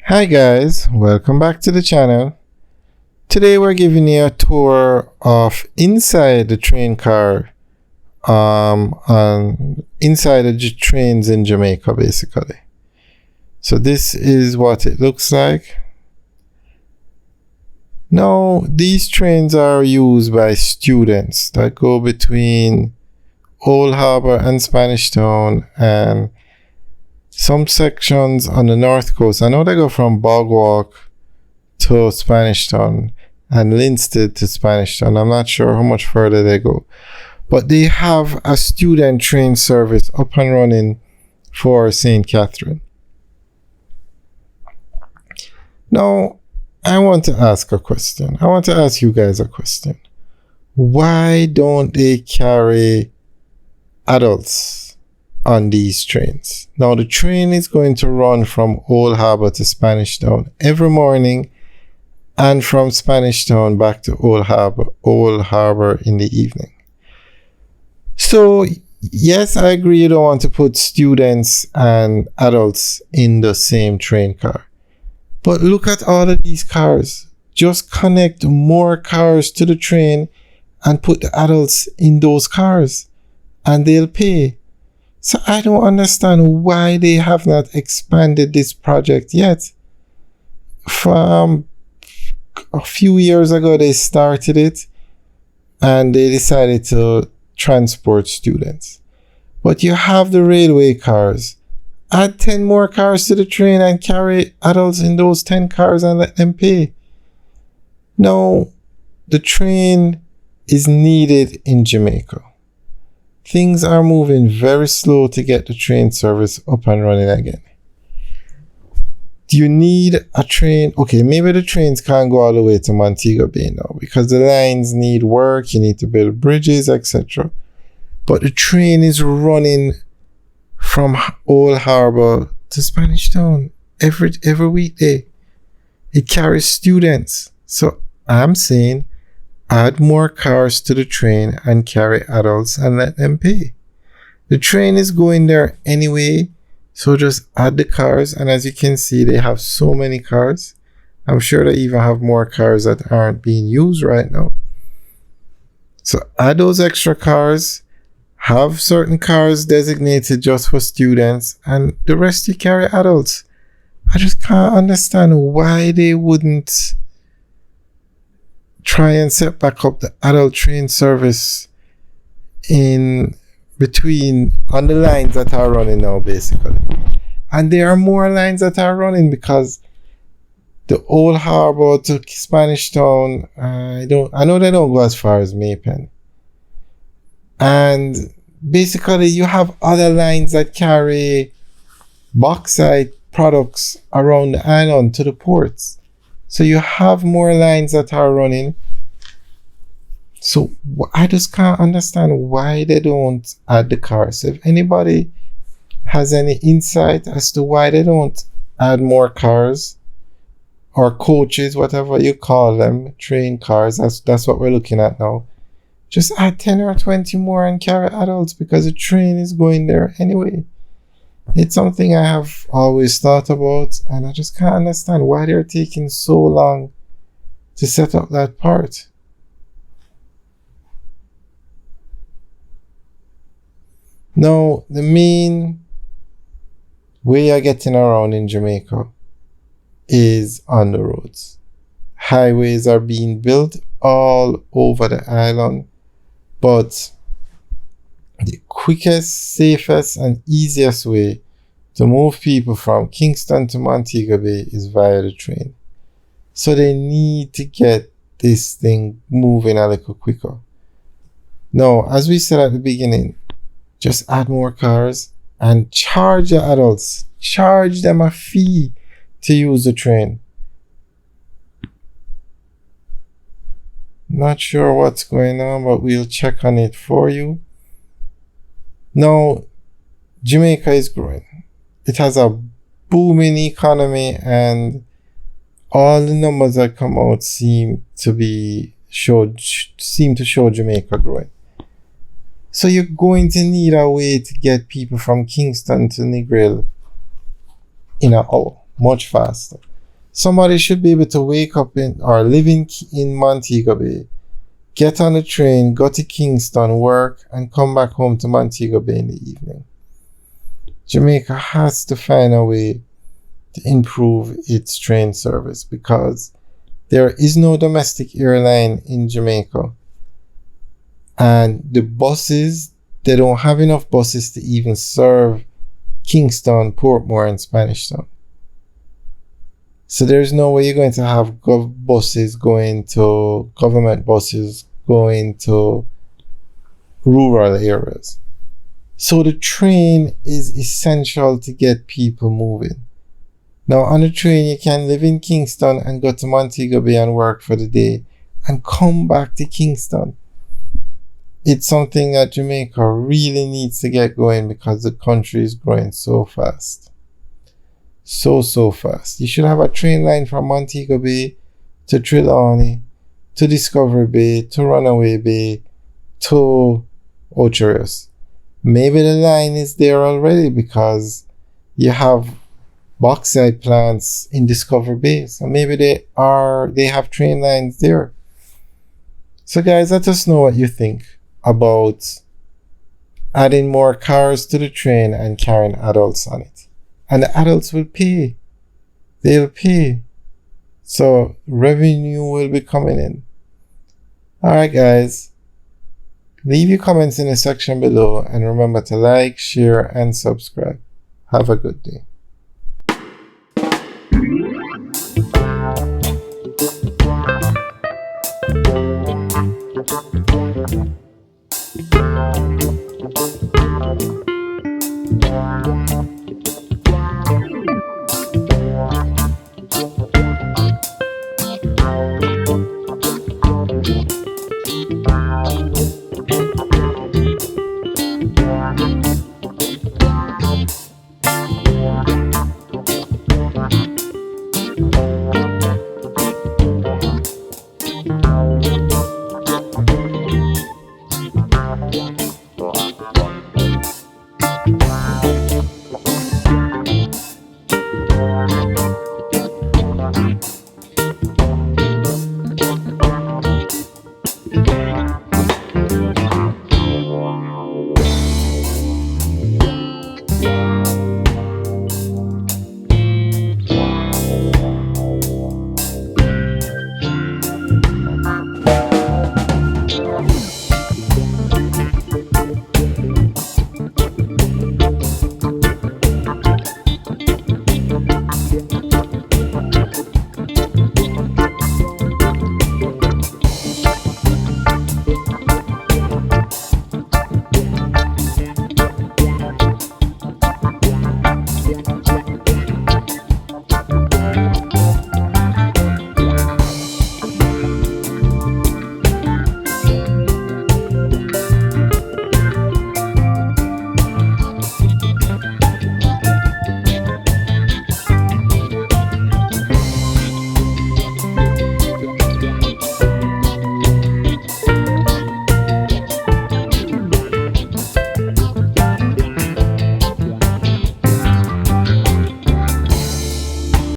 Hi guys, welcome back to the channel. Today we're giving you a tour of inside the train car, inside the trains in Jamaica basically. So this is what it looks like. Now these trains are used by students that go between Old Harbour and Spanish Town and some sections on the north coast. I know they go from Bogwalk to Spanish Town and Linstead to Spanish Town. I'm not sure how much further they go. But they have a student train service up and running for St. Catherine. Now, I want to ask a question. I want to ask you guys a question. Why don't they carry adults on these trains? Now the train is going to run from Old Harbour to Spanish Town every morning and from Spanish Town back to Old Harbour in the evening. So yes, I agree you don't want to put students and adults in the same train car. But look at all of these cars. Just connect more cars to the train and put the adults in those cars and they'll pay. So I don't understand why they have not expanded this project yet. From a few years ago, they started it and they decided to transport students. But you have the railway cars. Add 10 more cars to the train and carry adults in those 10 cars and let them pay. No, the train is needed in Jamaica. Things are moving very slow to get the train service up and running again. Do you need a train? Okay, maybe the trains can't go all the way to Montego Bay now because the lines need work, you need to build bridges, etc. But the train is running from Old Harbour to Spanish Town every weekday. It carries students. So I'm saying add more cars to the train and carry adults and let them pay. The train is going there anyway, so just add the cars. And as you can see, they have so many cars. I'm sure they even have more cars that aren't being used right now. So add those extra cars, have certain cars designated just for students, and the rest you carry adults. I just can't understand why they wouldn't try and set back up the adult train service in between on the lines that are running now basically. And there are more lines that are running because the Old Harbour to Spanish Town, I know they don't go as far as Maypen. And basically you have other lines that carry bauxite products around the island to the ports. So you have more lines that are running. So I just can't understand why they don't add the cars. If anybody has any insight as to why they don't add more cars or coaches, whatever you call them, train cars, that's what we're looking at now. Just add 10 or 20 more and carry adults because the train is going there anyway. It's something I have always thought about and I just can't understand why they're taking so long to set up that part. Now, the main way you're getting around in Jamaica is on the roads. Highways are being built all over the island, but the quickest, safest, and easiest way to move people from Kingston to Montego Bay is via the train. So they need to get this thing moving a little quicker. Now, as we said at the beginning, just add more cars and charge the adults. Charge them a fee to use the train. Not sure what's going on, but we'll check on it for you. Now, Jamaica is growing. It has a booming economy and all the numbers that come out seem to show Jamaica growing. So you're going to need a way to get people from Kingston to Negril in an hour, much faster. Somebody should be able to wake up in or live in Montego Bay, get on the train, go to Kingston, work, and come back home to Montego Bay in the evening. Jamaica has to find a way to improve its train service because there is no domestic airline in Jamaica. And the buses, they don't have enough buses to even serve Kingston, Portmore, and Spanish Town. So there's no way you're going to have government buses going to rural areas. So the train is essential to get people moving. Now on the train you can live in Kingston and go to Montego Bay and work for the day and come back to Kingston. It's something that Jamaica really needs to get going because the country is growing so fast. So fast. You should have a train line from Montego Bay to Trelawney, to Discovery Bay, to Runaway Bay, to Ocherous. Maybe the line is there already because you have bauxite plants in Discovery Bay. So maybe they have train lines there. So guys, let us know what you think about adding more cars to the train and carrying adults on it. And the adults will pay. They'll pay. So revenue will be coming in. Alright guys. Leave your comments in the section below and remember to like, share, and subscribe. Have a good day.